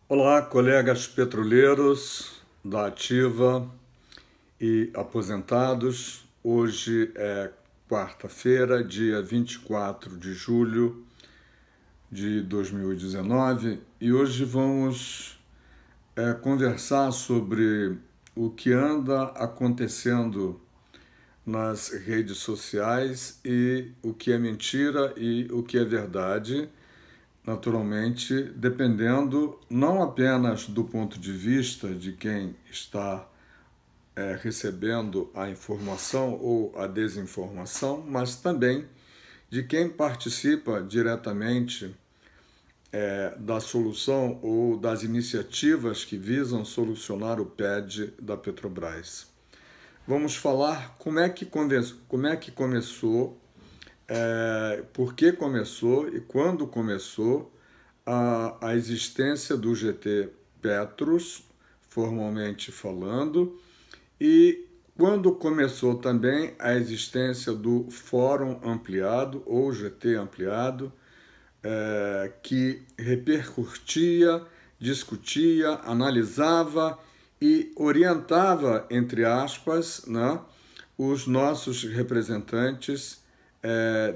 Olá, colegas petroleiros da Ativa e aposentados. Hoje é quarta-feira, dia 24 de julho de 2019, e hoje vamos conversar sobre o que anda acontecendo nas redes sociais e o que é mentira e o que é verdade, naturalmente, dependendo não apenas do ponto de vista de quem está recebendo a informação ou a desinformação, mas também de quem participa diretamente da solução ou das iniciativas que visam solucionar o PED da Petrobras. Vamos falar como é que começou, por que começou e quando começou a existência do GT Petros, formalmente falando, e quando começou também a existência do Fórum Ampliado, ou GT Ampliado, que repercutia, discutia, analisava e orientava, entre aspas, né, os nossos representantes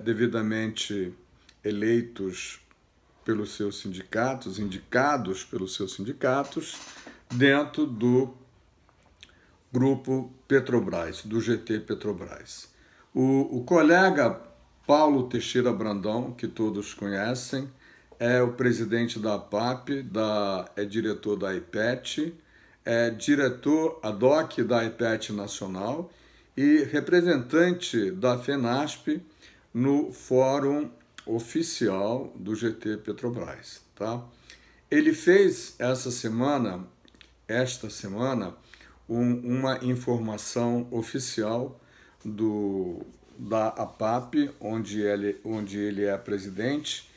devidamente eleitos pelos seus sindicatos, indicados pelos seus sindicatos, dentro do Grupo Petrobras, do GT Petrobras. O colega Paulo Teixeira Brandão, que todos conhecem, é o presidente da APAP, é diretor da IPET, é diretor ad hoc da IPET Nacional e representante da FENASP no Fórum Oficial do GT Petrobras. Tá? Ele fez esta semana, uma informação oficial da APAP, onde ele é presidente,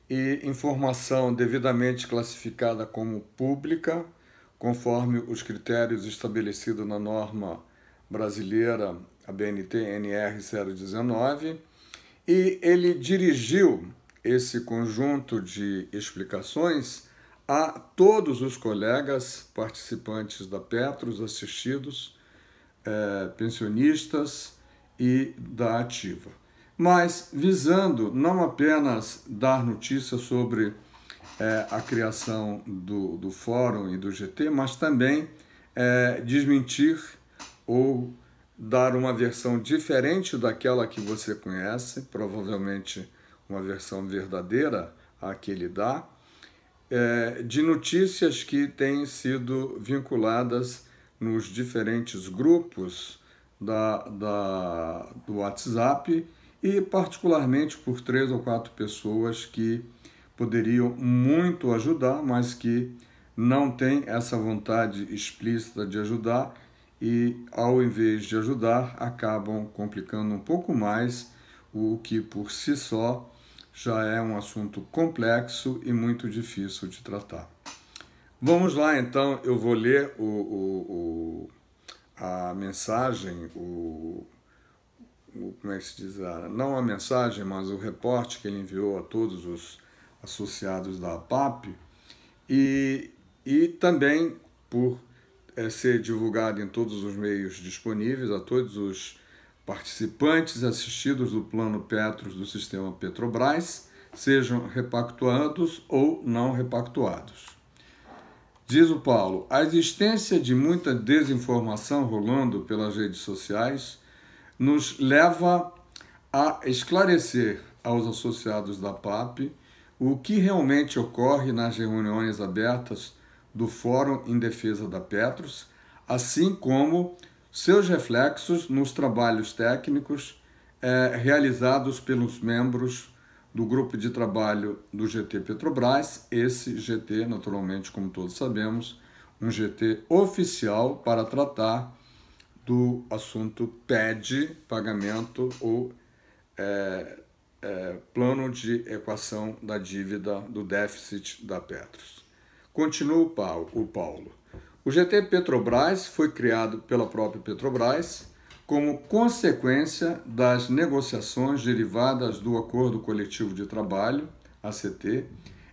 e informação devidamente classificada como pública, conforme os critérios estabelecidos na norma brasileira, a BNT-NR 019, e ele dirigiu esse conjunto de explicações a todos os colegas participantes da Petros, assistidos, pensionistas e da Ativa. Mas visando não apenas dar notícia sobre a criação do Fórum e do GT, mas também desmentir ou dar uma versão diferente daquela que você conhece, provavelmente uma versão verdadeira a que ele dá, de notícias que têm sido vinculadas nos diferentes grupos do WhatsApp e particularmente por 3 ou 4 pessoas que poderiam muito ajudar, mas que não têm essa vontade explícita de ajudar e, ao invés de ajudar, acabam complicando um pouco mais o que por si só já é um assunto complexo e muito difícil de tratar. Vamos lá, então, eu vou ler a mensagem, como é que se diz? Não a mensagem, mas o reporte que ele enviou a todos os associados da APAP e também por ser divulgado em todos os meios disponíveis a todos os participantes assistidos do Plano Petros do Sistema Petrobras, sejam repactuados ou não repactuados. Diz o Paulo, a existência de muita desinformação rolando pelas redes sociais nos leva a esclarecer aos associados da PAP o que realmente ocorre nas reuniões abertas do Fórum em Defesa da Petros, assim como seus reflexos nos trabalhos técnicos realizados pelos membros do grupo de trabalho do GT Petrobras, esse GT, naturalmente, como todos sabemos, um GT oficial para tratar do assunto PED, pagamento ou plano de equação da dívida do déficit da Petros. Continua o Paulo. O GT Petrobras foi criado pela própria Petrobras como consequência das negociações derivadas do Acordo Coletivo de Trabalho, ACT,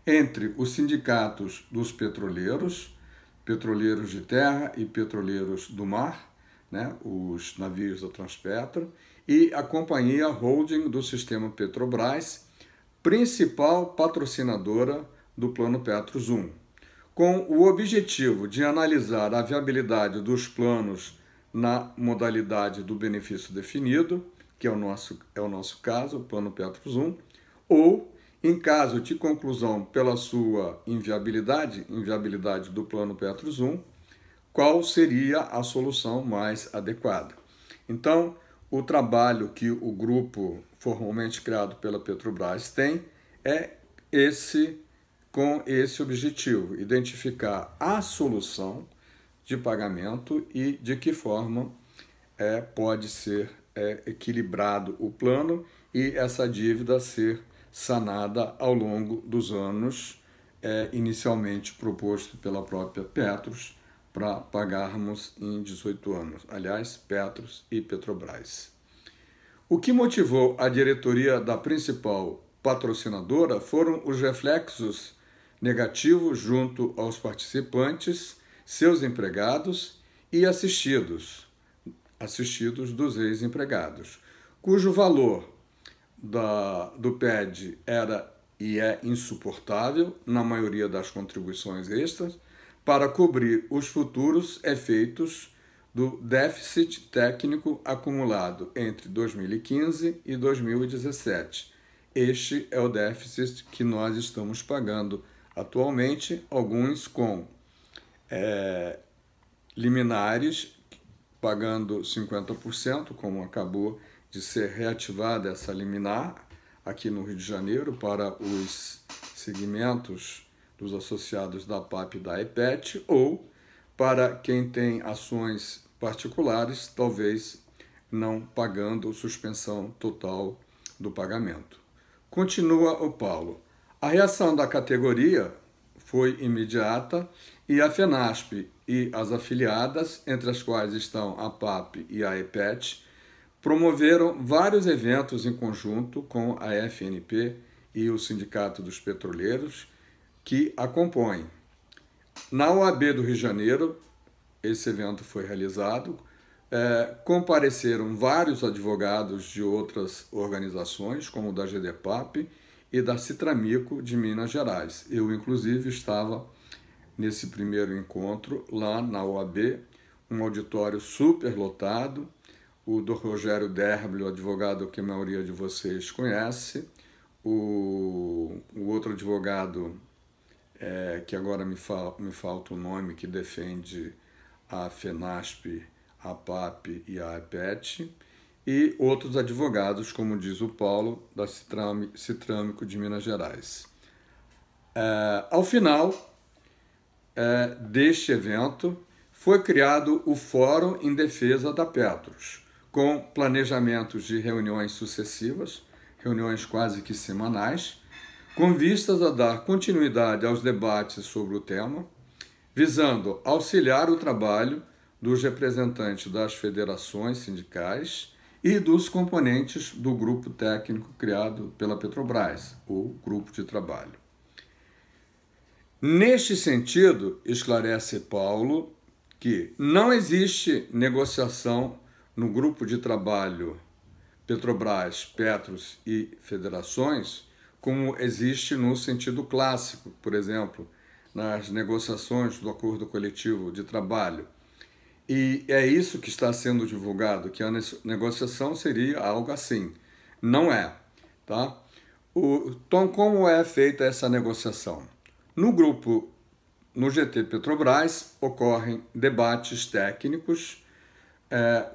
entre os sindicatos dos petroleiros, petroleiros de terra e petroleiros do mar, né, os navios da Transpetro, e a Companhia Holding do Sistema Petrobras, principal patrocinadora do Plano Petros I, com o objetivo de analisar a viabilidade dos planos na modalidade do benefício definido, que é o nosso caso, o Plano Petros I, ou, em caso de conclusão pela sua inviabilidade do Plano Petros I, qual seria a solução mais adequada. Então, o trabalho que o grupo formalmente criado pela Petrobras tem é com esse objetivo, identificar a solução de pagamento e de que forma pode ser equilibrado o plano e essa dívida ser sanada ao longo dos anos, inicialmente proposto pela própria Petros, para pagarmos em 18 anos. Aliás, Petros e Petrobras. O que motivou a diretoria da principal patrocinadora foram os reflexos negativos junto aos participantes, seus empregados e assistidos dos ex-empregados, cujo valor do PED era e é insuportável na maioria das contribuições extras para cobrir os futuros efeitos do déficit técnico acumulado entre 2015 e 2017. Este é o déficit que nós estamos pagando atualmente, alguns com liminares, pagando 50%, como acabou de ser reativada essa liminar aqui no Rio de Janeiro para os segmentos dos associados da PAP e da EPET, ou para quem tem ações particulares, talvez não pagando suspensão total do pagamento. Continua o Paulo. A reação da categoria foi imediata e a FENASP e as afiliadas, entre as quais estão a PAP e a EPET, promoveram vários eventos em conjunto com a FNP e o Sindicato dos Petroleiros, que a compõem. Na OAB do Rio de Janeiro, esse evento foi realizado, compareceram vários advogados de outras organizações, como o da GDPAP e da Citramico de Minas Gerais. Eu, inclusive, estava nesse primeiro encontro lá na OAB, um auditório super lotado, o do Rogério Derble, o advogado que a maioria de vocês conhece, o outro advogado, que agora me falta o nome, que defende a FENASP, a PAP e a EPET, e outros advogados, como diz o Paulo, da Citramico de Minas Gerais. Ao final deste evento, foi criado o Fórum em Defesa da Petros, com planejamentos de reuniões sucessivas, reuniões quase que semanais, com vistas a dar continuidade aos debates sobre o tema, visando auxiliar o trabalho dos representantes das federações sindicais e dos componentes do grupo técnico criado pela Petrobras, o grupo de trabalho. Neste sentido, esclarece Paulo que não existe negociação no grupo de trabalho Petrobras, Petros e federações, como existe no sentido clássico, por exemplo, nas negociações do acordo coletivo de trabalho. E é isso que está sendo divulgado, que a negociação seria algo assim. Não é, tá? Então, como é feita essa negociação? No GT Petrobras, ocorrem debates técnicos,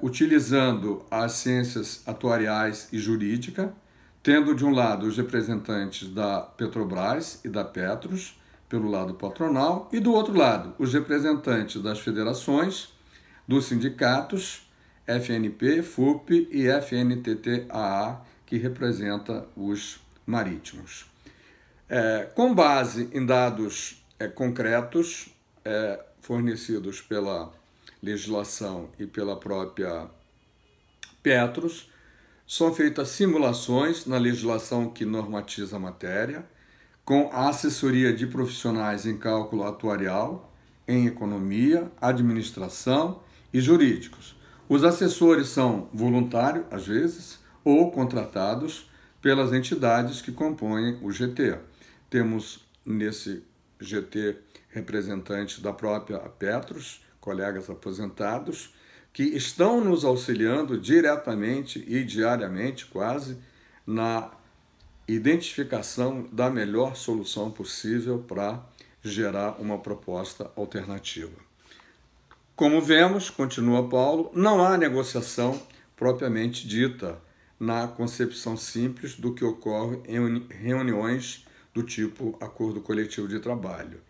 utilizando as ciências atuariais e jurídica, tendo de um lado os representantes da Petrobras e da Petros, pelo lado patronal, e do outro lado os representantes das federações, dos sindicatos, FNP, FUP e FNTT-AA, que representa os marítimos. Com base em dados concretos fornecidos pela legislação e pela própria Petros, são feitas simulações na legislação que normatiza a matéria, com a assessoria de profissionais em cálculo atuarial, em economia, administração e jurídicos. Os assessores são voluntários, às vezes, ou contratados pelas entidades que compõem o GT. Temos nesse GT representantes da própria Petros, colegas aposentados, que estão nos auxiliando diretamente e diariamente, quase, na identificação da melhor solução possível para gerar uma proposta alternativa. Como vemos, continua Paulo, não há negociação propriamente dita na concepção simples do que ocorre em reuniões do tipo acordo coletivo de trabalho.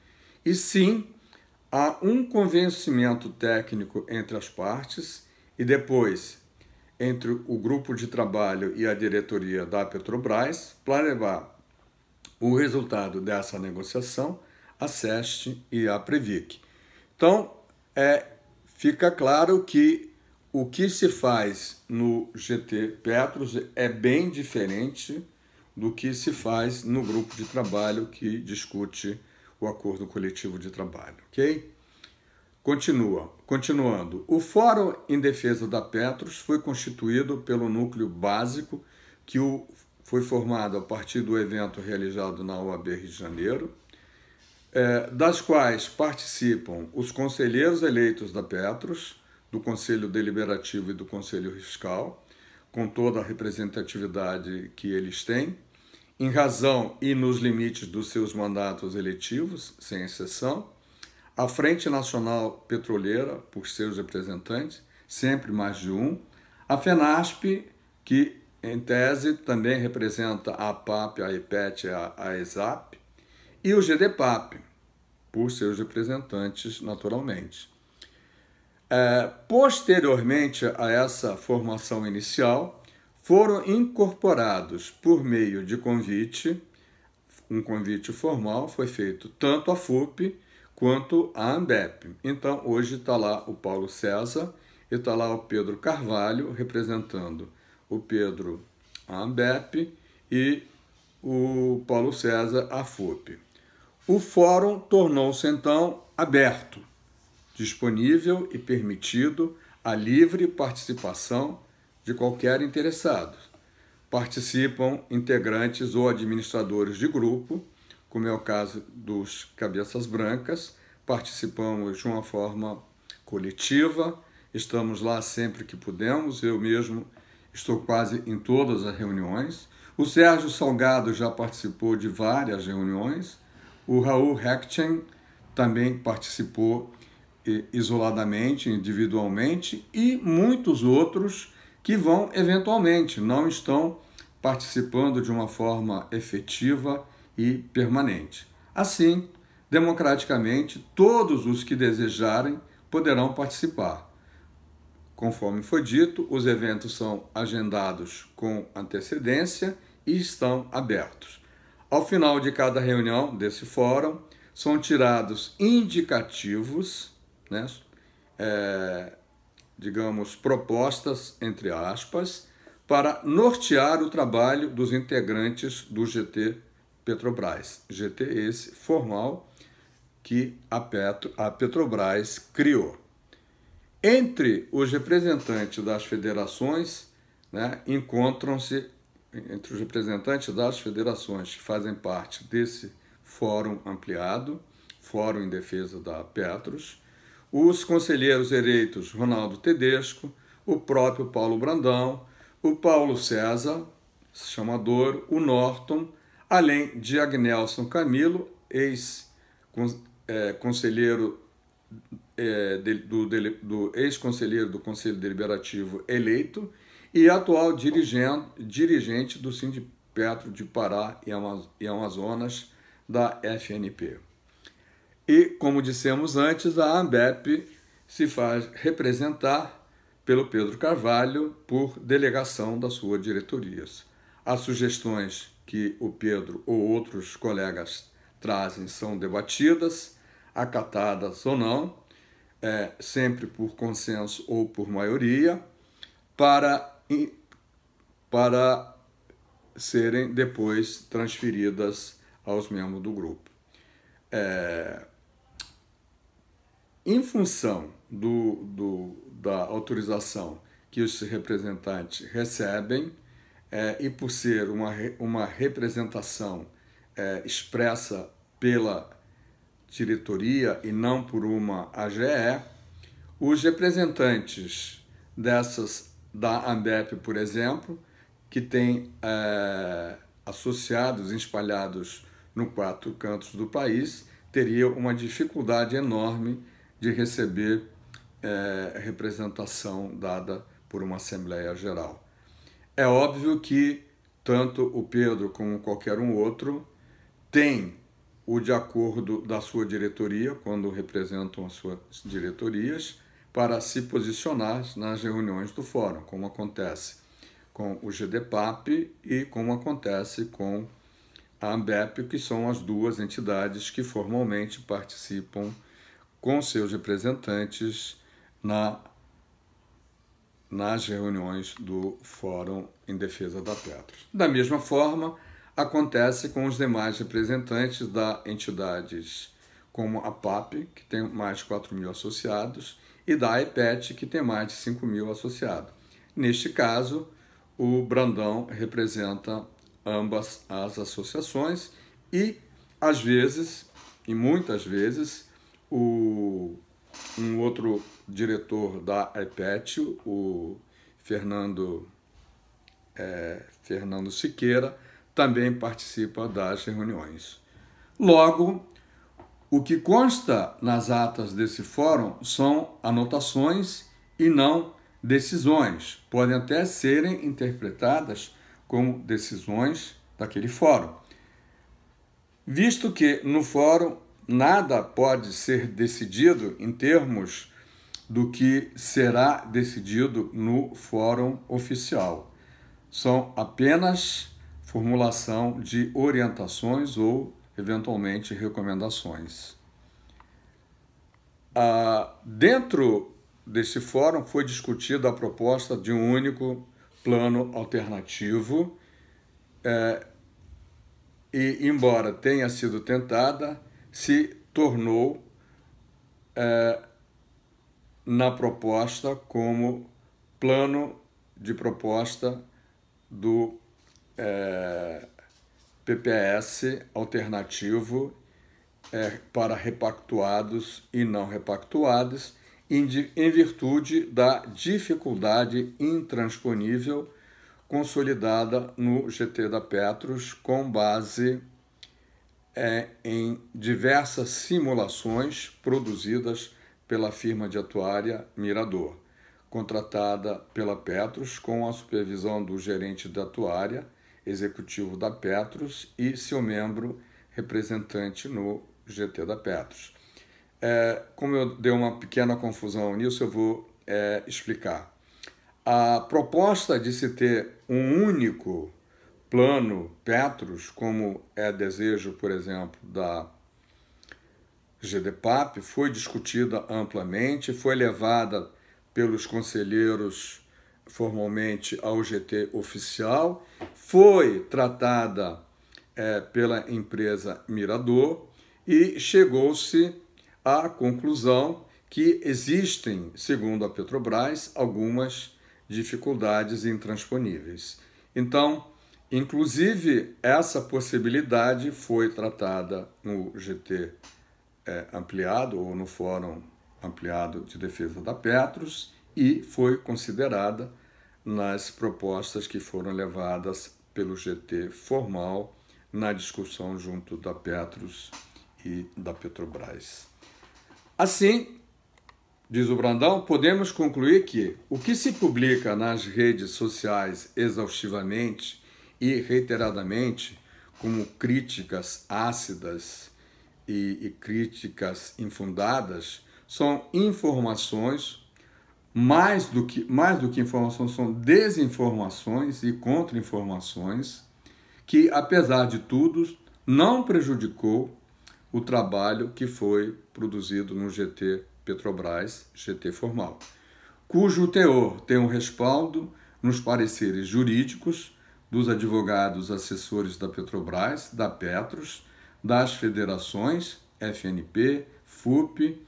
E sim, há um convencimento técnico entre as partes e depois entre o grupo de trabalho e a diretoria da Petrobras para levar o resultado dessa negociação à SEST e à Previc. Então, fica claro que o que se faz no GT Petros é bem diferente do que se faz no grupo de trabalho que discute o acordo coletivo de trabalho, ok? Continuando, o Fórum em Defesa da Petros foi constituído pelo núcleo básico que foi formado a partir do evento realizado na OAB Rio de Janeiro, das quais participam os conselheiros eleitos da Petros, do Conselho Deliberativo e do Conselho Fiscal, com toda a representatividade que eles têm, em razão e nos limites dos seus mandatos eletivos, sem exceção, a Frente Nacional Petroleira, por seus representantes, sempre mais de um, a FENASP, que em tese também representa a APAP, a EPET e a ESAP, e o GDPAP, por seus representantes, naturalmente. Posteriormente a essa formação inicial, foram incorporados por meio de convite, um convite formal foi feito tanto à FUP quanto à ANBEP. Então, hoje está lá o Paulo César e está lá o Pedro Carvalho, representando o Pedro, a ANBEP, e o Paulo César, a FUP. O fórum tornou-se, então, aberto, disponível e permitido a livre participação de qualquer interessado. Participam integrantes ou administradores de grupo, como é o caso dos Cabeças Brancas, participamos de uma forma coletiva, estamos lá sempre que podemos, eu mesmo estou quase em todas as reuniões. O Sérgio Salgado já participou de várias reuniões, o Raul Hechten também participou isoladamente, individualmente, e muitos outros que vão eventualmente, não estão participando de uma forma efetiva e permanente. Assim, democraticamente, todos os que desejarem poderão participar. Conforme foi dito, os eventos são agendados com antecedência e estão abertos. Ao final de cada reunião desse fórum, são tirados indicativos, digamos, propostas, entre aspas, para nortear o trabalho dos integrantes do GT Petrobras. GT esse formal que a Petrobras criou. Entre os representantes das federações, encontram-se, entre os representantes das federações que fazem parte desse fórum ampliado, Fórum em Defesa da Petros, os conselheiros eleitos Ronaldo Tedesco, o próprio Paulo Brandão, o Paulo César, chamador, o Norton, além de Agnelson Camilo, ex-conselheiro ex-conselheiro do Conselho Deliberativo eleito e atual dirigente do Sindipetro de Pará e Amazonas da FNP. E, como dissemos antes, a ANBEP se faz representar pelo Pedro Carvalho por delegação das suas diretorias. As sugestões que o Pedro ou outros colegas trazem são debatidas, acatadas ou não, sempre por consenso ou por maioria, para serem depois transferidas aos membros do grupo. Em função da autorização que os representantes recebem, e por ser uma representação expressa pela diretoria e não por uma AGE, os representantes da ANBEP, por exemplo, que tem associados espalhados nos 4 cantos do país, teriam uma dificuldade enorme de receber representação dada por uma Assembleia Geral. É óbvio que tanto o Pedro como qualquer um outro tem o de acordo da sua diretoria, quando representam as suas diretorias, para se posicionar nas reuniões do fórum, como acontece com o GDPAP e como acontece com a ANBEP, que são as 2 entidades que formalmente participam com seus representantes nas reuniões do Fórum em Defesa da Petros. Da mesma forma, acontece com os demais representantes das entidades como a PAP, que tem mais de 4.000 associados, e da AEPET, que tem mais de 5.000 associados. Neste caso, o Brandão representa ambas as associações e, às vezes, e muitas vezes, um outro diretor da AEPET, o Fernando Siqueira, também participa das reuniões. Logo, o que consta nas atas desse fórum são anotações e não decisões. Podem até serem interpretadas como decisões daquele fórum. Visto que no fórum nada pode ser decidido em termos do que será decidido no fórum oficial. São apenas formulação de orientações ou, eventualmente, recomendações. Dentro deste fórum foi discutida a proposta de um único plano alternativo e, embora tenha sido tentada, se tornou na proposta como plano de proposta do PPS alternativo para repactuados e não repactuados, em virtude da dificuldade intransponível consolidada no GT da Petros, com base em diversas simulações produzidas pela firma de atuária Mirador, contratada pela Petros com a supervisão do gerente da atuária, executivo da Petros e seu membro representante no GT da Petros. Como eu dei uma pequena confusão nisso, eu vou explicar. A proposta de se ter um único plano Petros, como é desejo, por exemplo, da GDPAP, foi discutida amplamente, foi levada pelos conselheiros formalmente ao GT oficial, foi tratada pela empresa Mirador e chegou-se à conclusão que existem, segundo a Petrobras, algumas dificuldades intransponíveis. Então, inclusive, essa possibilidade foi tratada no GT ampliado, ou no Fórum Ampliado de Defesa da Petros, e foi considerada nas propostas que foram levadas pelo GT formal na discussão junto da Petros e da Petrobras. Assim, diz o Brandão, podemos concluir que o que se publica nas redes sociais exaustivamente e reiteradamente, como críticas ácidas e críticas infundadas, são informações, mais do que informações, são desinformações e contra-informações, que, apesar de tudo, não prejudicou o trabalho que foi produzido no GT Petrobras, GT formal, cujo teor tem um respaldo nos pareceres jurídicos dos advogados assessores da Petrobras, da Petros, das federações, FNP, FUP,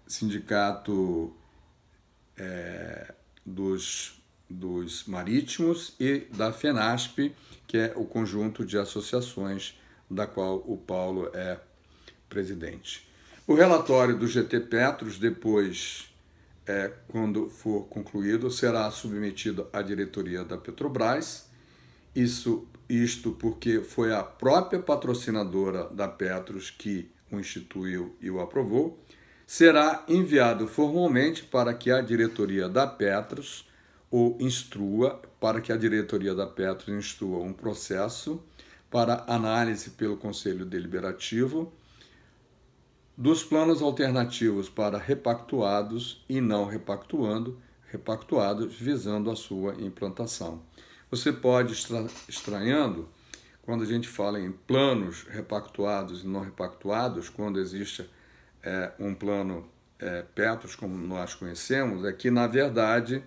Sindicato dos Marítimos e da FENASP, que é o conjunto de associações da qual o Paulo é presidente. O relatório do GT Petros, depois, quando for concluído, será submetido à diretoria da Petrobras. Isto porque foi a própria patrocinadora da Petros que o instituiu e o aprovou. Será enviado formalmente para que a diretoria da Petros o instrua, para que a diretoria da Petros instrua um processo para análise pelo Conselho Deliberativo dos planos alternativos para repactuados e não repactuados, visando a sua implantação. Você pode estar estranhando, quando a gente fala em planos repactuados e não repactuados, quando existe um plano Petros, como nós conhecemos, é que, na verdade,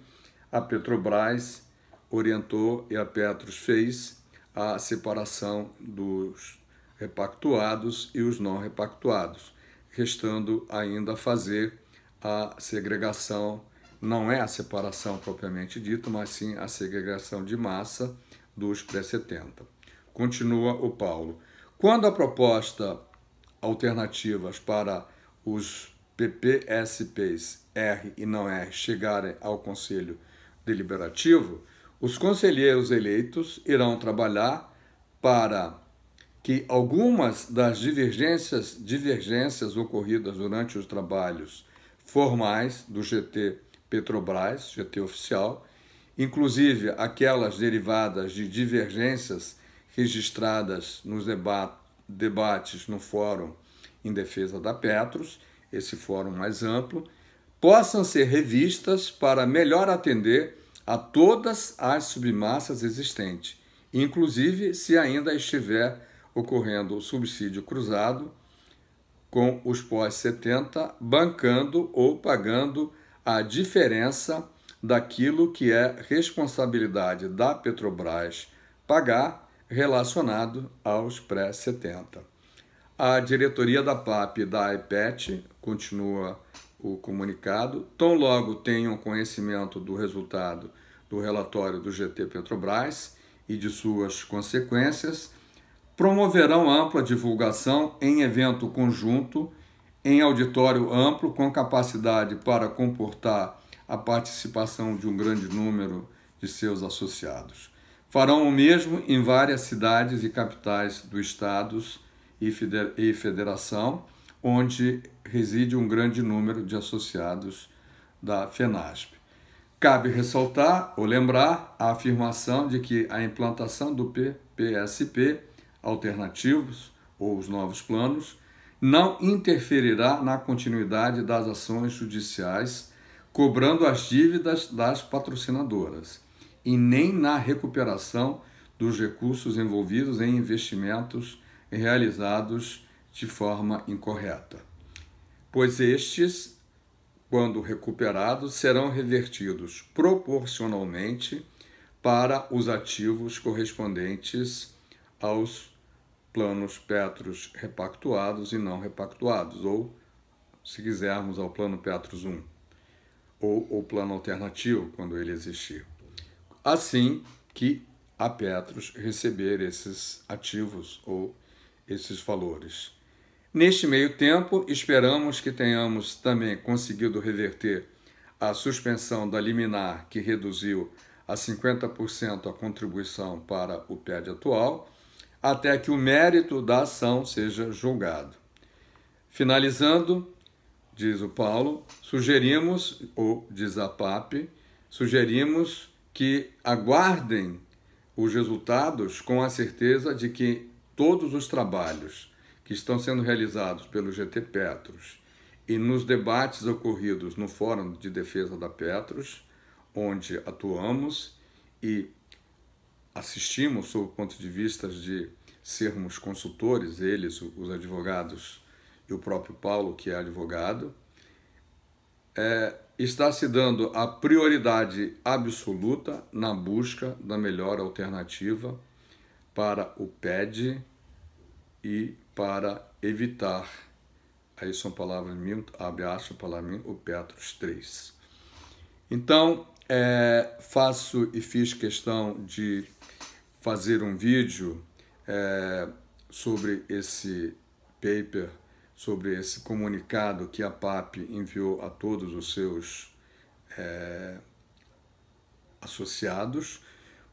a Petrobras orientou e a Petros fez a separação dos repactuados e os não repactuados, restando ainda fazer a segregação, não é a separação propriamente dita, mas sim a segregação de massa dos pré-70. Continua o Paulo. Quando a proposta alternativas para os PPSPs R e não R chegarem ao Conselho Deliberativo, os conselheiros eleitos irão trabalhar para que algumas das divergências ocorridas durante os trabalhos formais do GT Petrobras, GT oficial, inclusive aquelas derivadas de divergências registradas nos debates no Fórum em Defesa da Petros, esse fórum mais amplo, possam ser revistas para melhor atender a todas as submassas existentes, inclusive se ainda estiver ocorrendo o subsídio cruzado com os pós-70, bancando ou pagando a diferença daquilo que é responsabilidade da Petrobras pagar relacionado aos pré-70. A diretoria da PAP e da IPET, continua o comunicado, tão logo tenham conhecimento do resultado do relatório do GT Petrobras e de suas consequências, promoverão ampla divulgação em evento conjunto, em auditório amplo, com capacidade para comportar a participação de um grande número de seus associados. Farão o mesmo em várias cidades e capitais do Estados e Federação, onde reside um grande número de associados da FENASP. Cabe ressaltar ou lembrar a afirmação de que a implantação do PPSP alternativos ou os novos planos não interferirá na continuidade das ações judiciais cobrando as dívidas das patrocinadoras e nem na recuperação dos recursos envolvidos em investimentos realizados de forma incorreta, pois estes, quando recuperados, serão revertidos proporcionalmente para os ativos correspondentes aos planos Petros repactuados e não repactuados, ou, se quisermos, ao plano Petros 1, ou o plano alternativo, quando ele existir. Assim que a Petros receber esses ativos ou esses valores. Neste meio tempo, esperamos que tenhamos também conseguido reverter a suspensão da liminar que reduziu a 50% a contribuição para o PED atual, até que o mérito da ação seja julgado. Finalizando, diz o Paulo, sugerimos, ou diz a PAP, sugerimos que aguardem os resultados com a certeza de que todos os trabalhos que estão sendo realizados pelo GT Petros e nos debates ocorridos no Fórum de Defesa da Petros, onde atuamos e assistimos sob o ponto de vista de sermos consultores, eles, os advogados e o próprio Paulo, que é advogado, está se dando a prioridade absoluta na busca da melhor alternativa para o PED e para evitar, aí são palavras minhas, abre aspas, palavra minha, o Petros 3. Então, faço e fiz questão de fazer um vídeo sobre esse paper, sobre esse comunicado que a PAP enviou a todos os seus associados,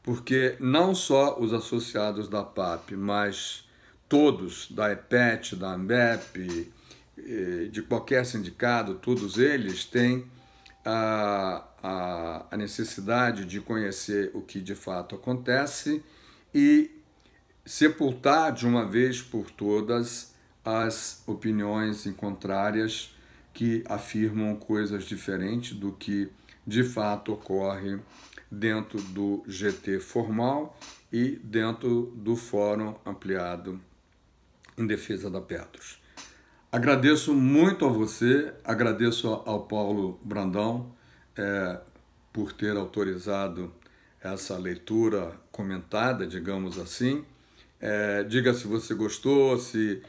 porque não só os associados da PAP, mas todos da EPET, da ANBEP, de qualquer sindicato, todos eles têm a necessidade de conhecer o que de fato acontece e sepultar de uma vez por todas as opiniões contrárias que afirmam coisas diferentes do que de fato ocorre dentro do GT formal e dentro do Fórum Ampliado em Defesa da Petros. Agradeço muito a você, agradeço ao Paulo Brandão por ter autorizado essa leitura comentada, digamos assim. Diga se você gostou, se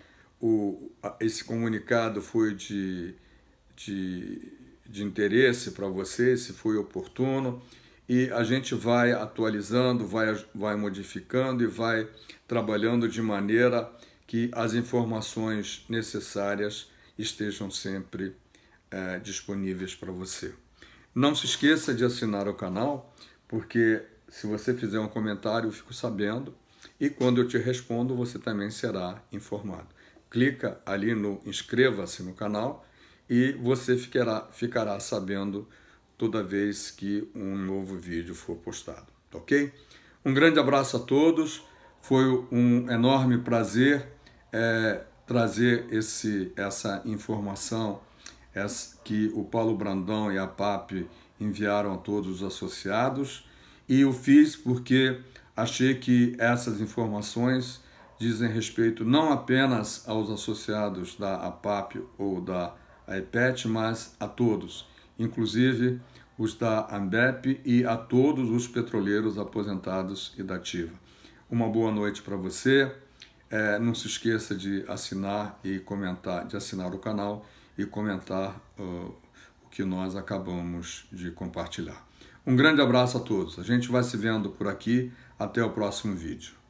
esse comunicado foi de interesse para você, se foi oportuno. E a gente vai atualizando, vai modificando e vai trabalhando de maneira que as informações necessárias estejam sempre disponíveis para você. Não se esqueça de assinar o canal, porque se você fizer um comentário eu fico sabendo e quando eu te respondo você também será informado. Clica ali no inscreva-se no canal e você ficará sabendo toda vez que um novo vídeo for postado, ok? Um grande abraço a todos, foi um enorme prazer trazer essa informação que o Paulo Brandão e a PAP enviaram a todos os associados, e eu fiz porque achei que essas informações dizem respeito não apenas aos associados da APAP ou da EPET, mas a todos, inclusive os da ANBEP e a todos os petroleiros aposentados e da ativa. Uma boa noite para você. Não se esqueça de assinar e comentar, de assinar o canal e comentar o que nós acabamos de compartilhar. Um grande abraço a todos. A gente vai se vendo por aqui. Até o próximo vídeo.